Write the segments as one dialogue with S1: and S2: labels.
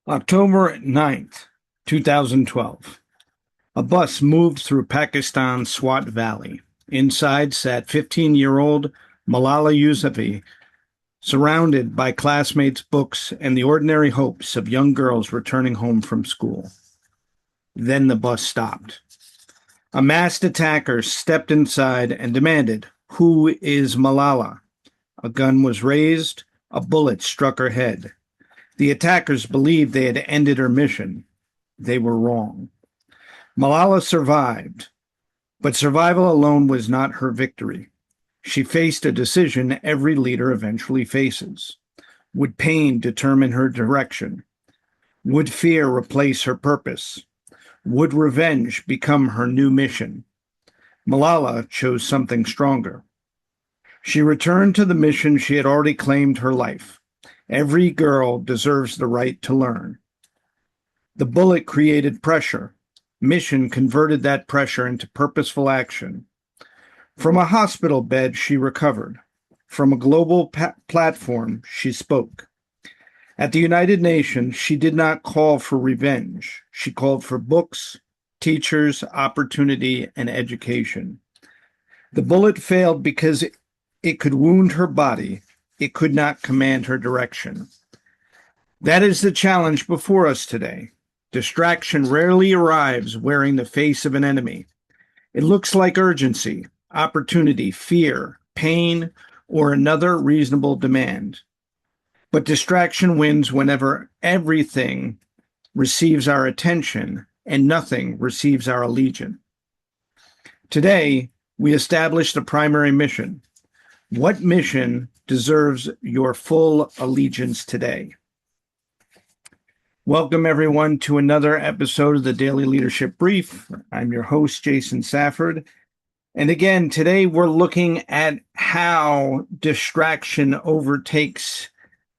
S1: October 9th, 2012. A bus moved through Pakistan's Swat Valley. Inside sat 15-year-old Malala Yousafzai, surrounded by classmates' books and the ordinary hopes of young girls returning home from school. Then the bus stopped. A masked attacker stepped inside and demanded, "Who is Malala?" A gun was raised. A bullet struck her head. The attackers believed they had ended her mission. They were wrong. Malala survived, but survival alone was not her victory. She faced a decision every leader eventually faces. Would pain determine her direction? Would fear replace her purpose? Would revenge become her new mission? Malala chose something stronger. She returned to the mission she had already claimed her life. Every girl deserves the right to learn. The bullet created pressure. Mission converted that pressure into purposeful action. From a hospital bed, she recovered. From a global platform, she spoke. At the United Nations, she did not call for revenge. She called for books, teachers, opportunity, and education. The bullet failed because it could wound her body. It could not command her direction. That is the challenge before us today. Distraction rarely arrives wearing the face of an enemy. It looks like urgency, opportunity, fear, pain, or another reasonable demand. But distraction wins whenever everything receives our attention and nothing receives our allegiance. Today, we establish the primary mission. What mission deserves your full allegiance today? Welcome, everyone, to another episode of the Daily Leadership Brief. I'm your host, Jason Safford. And again, today we're looking at how distraction overtakes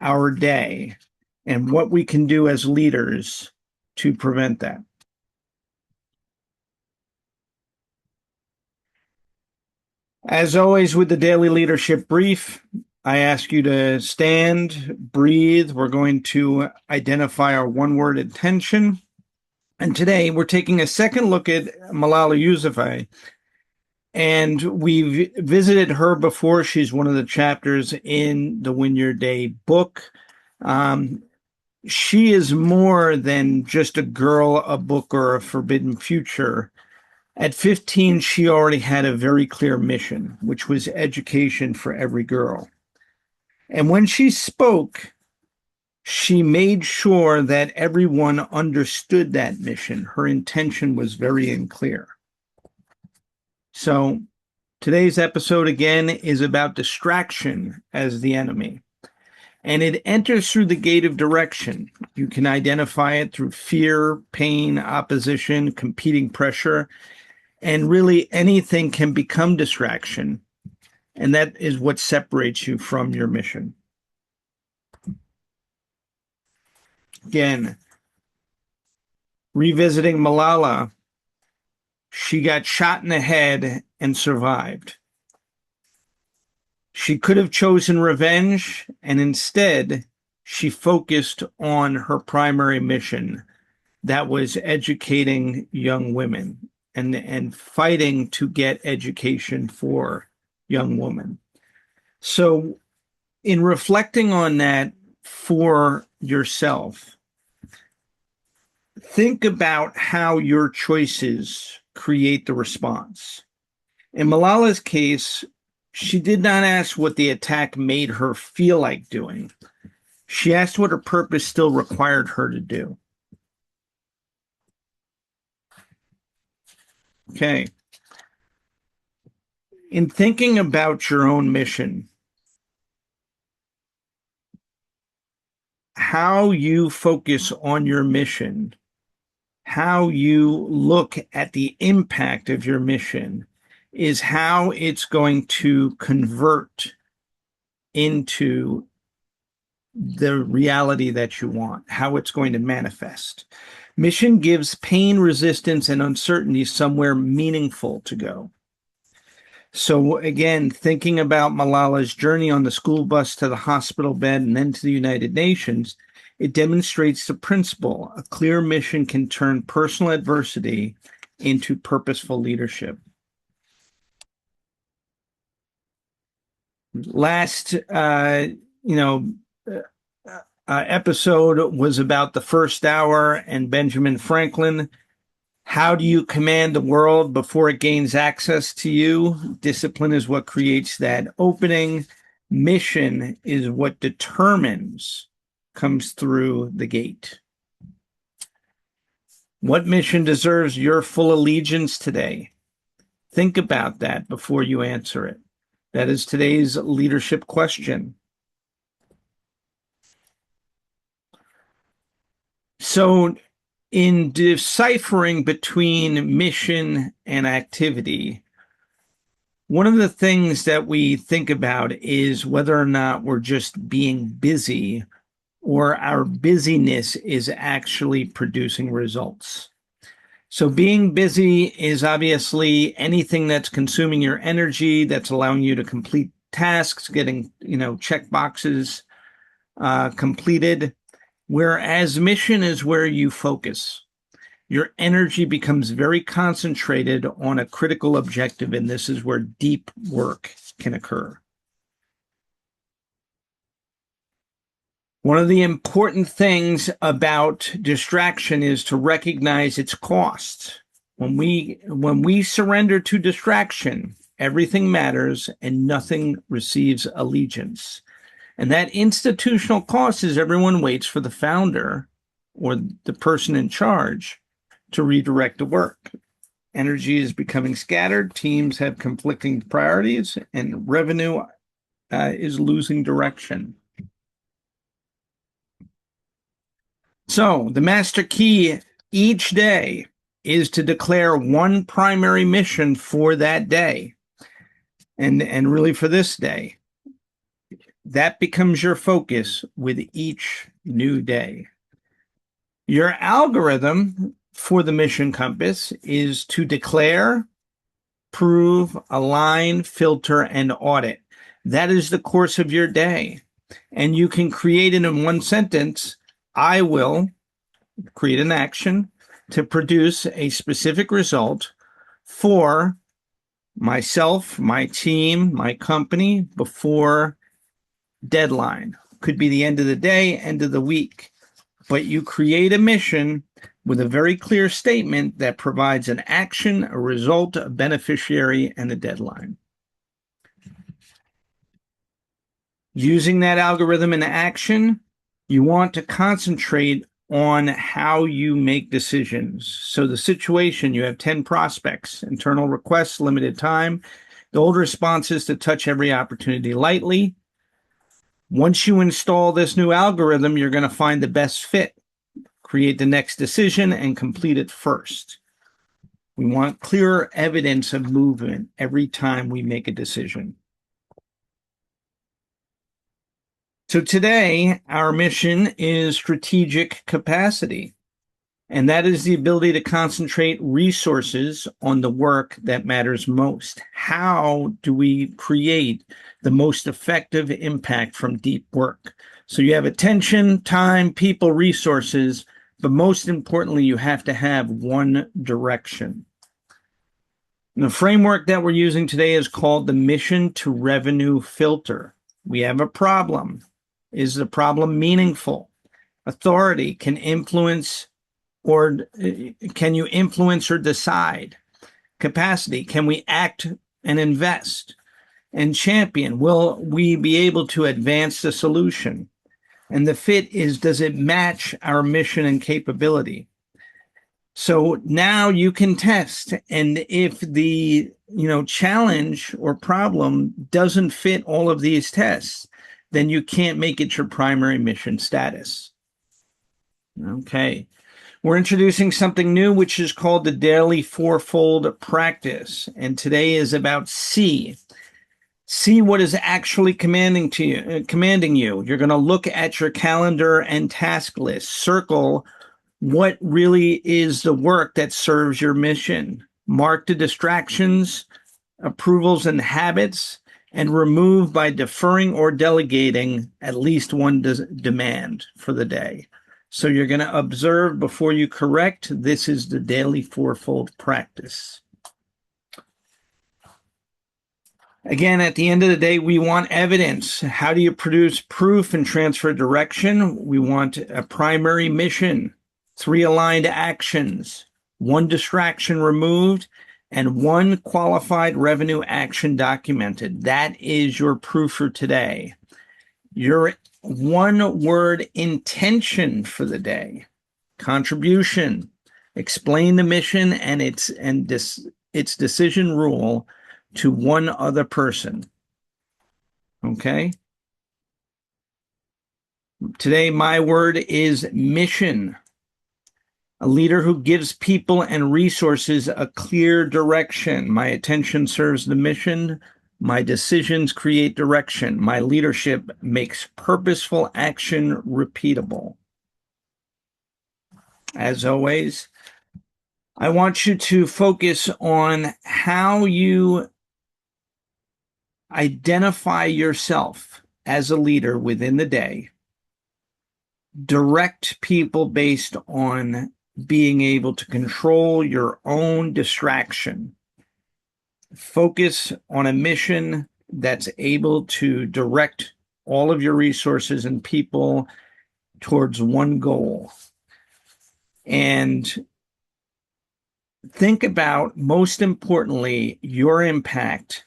S1: our day and what we can do as leaders to prevent that. As always with the Daily Leadership Brief, I ask you to stand, breathe. We're going to identify our one-word intention. And today we're taking a second look at Malala Yousafzai. And we've visited her before. She's one of the chapters in the Win Your Day book. She is more than just a girl, a book, or a forbidden future. At 15, she already had a very clear mission, which was education for every girl. And when she spoke, she made sure that everyone understood that mission. Her intention was very clear. So today's episode, again, is about distraction as the enemy. And it enters through the gate of direction. You can identify it through fear, pain, opposition, competing pressure, and really anything can become distraction. And that is what separates you from your mission. Again, revisiting Malala, she got shot in the head and survived. She could have chosen revenge, and instead, she focused on her primary mission, that was educating young women and fighting to get education for young women. So in reflecting on that for yourself, think about how your choices create the response. In Malala's case, she did not ask what the attack made her feel like doing. She asked what her purpose still required her to do. Okay. In thinking about your own mission, how you focus on your mission, how you look at the impact of your mission is how it's going to convert into the reality that you want, how it's going to manifest. Mission gives pain, resistance, and uncertainty somewhere meaningful to go. So again, thinking about Malala's journey on the school bus to the hospital bed and then to the United Nations, It demonstrates the principle: a clear mission can turn personal adversity into purposeful leadership. Last, episode was about the first hour and Benjamin Franklin. How do you command the world before it gains access to you? Discipline is what creates that opening. Mission is what comes through the gate. What mission deserves your full allegiance today? Think about that before you answer it. That is today's leadership question. So, in deciphering between mission and activity, one of the things that we think about is whether or not we're just being busy or our busyness is actually producing results. So being busy is obviously anything that's consuming your energy, that's allowing you to complete tasks, getting, check boxes completed. Whereas mission is where you focus. Your energy becomes very concentrated on a critical objective, and this is where deep work can occur. One of the important things about distraction is to recognize its cost. When we surrender to distraction, everything matters and nothing receives allegiance. And that institutional cost is everyone waits for the founder or the person in charge to redirect the work. Energy is becoming scattered, teams have conflicting priorities, and revenue is losing direction. So the master key each day is to declare one primary mission for that day, and really for this day. That becomes your focus with each new day. Your algorithm for the mission compass is to declare, prove, align, filter, and audit. That is the course of your day. And you can create it in one sentence. I will create an action to produce a specific result for myself, my team, my company before deadline. Could be the end of the day, end of the week. But you create a mission with a very clear statement that provides an action, a result, a beneficiary, and a deadline. Using that algorithm in action, you want to concentrate on how you make decisions. So the situation, you have 10 prospects, internal requests, limited time. The old response is to touch every opportunity lightly. Once you install this new algorithm, you're going to find the best fit, create the next decision, and complete it first. We want clearer evidence of movement every time we make a decision. So today, our mission is strategic capacity, and that is the ability to concentrate resources on the work that matters most. How do we create the most effective impact from deep work? So you have attention, time, people, resources, but most importantly, you have to have one direction. And the framework that we're using today is called the mission to revenue filter. We have a problem. Is the problem meaningful? Authority can influence, or can you influence or decide? Capacity, can we act and invest? And champion, will we be able to advance the solution? And the fit is, does it match our mission and capability? So now you can test, and if the challenge or problem doesn't fit all of these tests, then you can't make it your primary mission status. Okay. We're introducing something new, which is called the daily fourfold practice. And today is about C. See what is actually commanding you. You're going to look at your calendar and task list. Circle what really is the work that serves your mission. Mark the distractions, approvals, and habits, and remove by deferring or delegating at least one demand for the day. So you're going to observe before you correct. This is the daily fourfold practice. Again, at the end of the day, we want evidence. How do you produce proof and transfer direction? We want a primary mission, 3 aligned actions, 1 distraction removed, and 1 qualified revenue action documented. That is your proof for today. Your 1-word intention for the day, contribution, explain the mission and its decision rule to 1 other person. Okay? Today, my word is mission. A leader who gives people and resources a clear direction. My attention serves the mission. My decisions create direction. My leadership makes purposeful action repeatable. As always, I want you to focus on how you identify yourself as a leader within the day. Direct people based on being able to control your own distraction. Focus on a mission that's able to direct all of your resources and people towards one goal. And think about, most importantly, your impact,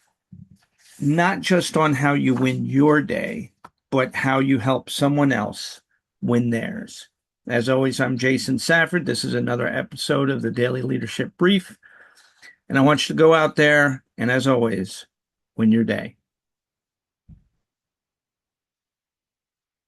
S1: not just on how you win your day, but how you help someone else win theirs. As always, I'm Jason Safford. This is another episode of the Daily Leadership Brief. And I want you to go out there and, as always, win your day.